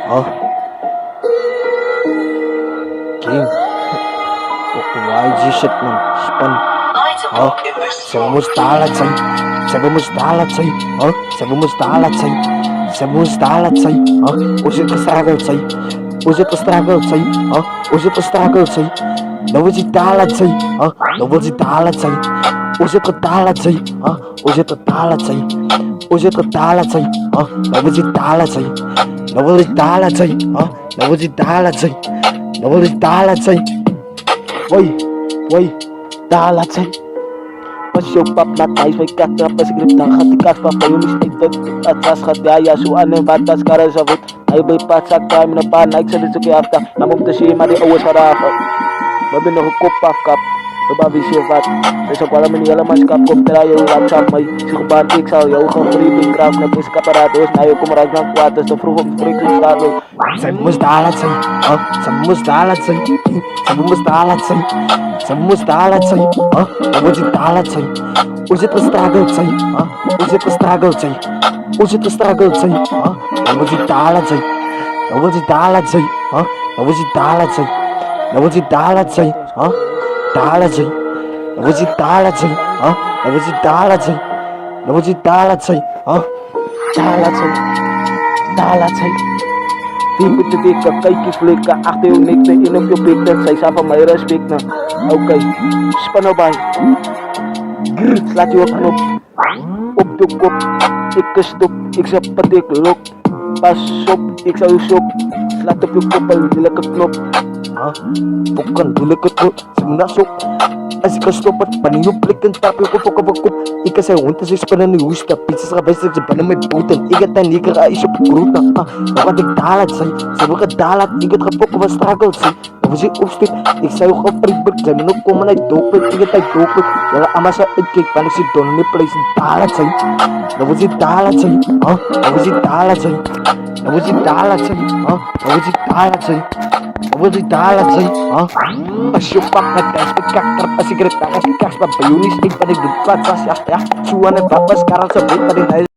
Oh, game. YG shit man. Spun. Oh, seven mustala say. Seven mustala say. Oh, seven mustala say. Seven mustala say. Oh, was it the struggle say? Was it the struggle say? Oh, was it the struggle say? No was it dollar say? Oh, no was it dollar say? Was it the dollar say? Oh, was it the dollar say? Was it the dollar say? Oh, no was it dollar say? No was it dollar say? Oh, no was it dollar say? No was it dollar say? Woi, dollar say. Pas jouw pap laat ijs, wij katten pas grip dan gaat de kast papa jullie steekt het was gaat ja zo aan en wat das kara sa wit ay bay pat sak time na pa naik sa dito kaya afta namog to si mari awas harafa babi no ko paf kap babi si vat sa kwala man yala mas kap kom tera yo wat sa may si ko bantik sa yo ko free big craft na pis kaparados na yo kumarag ng kwatas to fruhom freak stado Samus dalat say Samus dalat say Samus dalat say Samus dalat say was it dalat say was it the struggle say was it the struggle say was it the struggle say was it dalat say was it dalat say was it dalat say was it dalat say dalat say was it dalat say was it dalat say was it dalat say dalat say dalat say Tipid to dik ka kay kiflik ka akte unik na inom yung pik na sa isa pa may respect na okay spanobay grrr slat yung knop updukop ikastup iksa patiklok pasop iksa usop slatop yung kupal nila ka knop bukan nila ka knop simunasok As kastopat paniyuplik ang tapyo ko pagkabagkop Ika sa unta sa pananiwis ka Pizza sa kabay sa panang may putan Ikat na nika ka isyo pagkuruta Nakadig dalat say Sabi ka dalat Ikat ka po kumastruggle say Napasi upstip Iksayo ka paribag Sa minok ko manay dopet Ikat ay dopet Yala ama sa edcake Panik si Donny Place Dalat say Napasi dalat say Napasi dalat say Napasi dalat say Napasi dalat say Napasi dalat say Pasyupak na test Pagkaktar pa sigaret Nakapikas pa bayunis Ig pa nagdudpat sa siya Suwan at papas Karal sa bit pa rin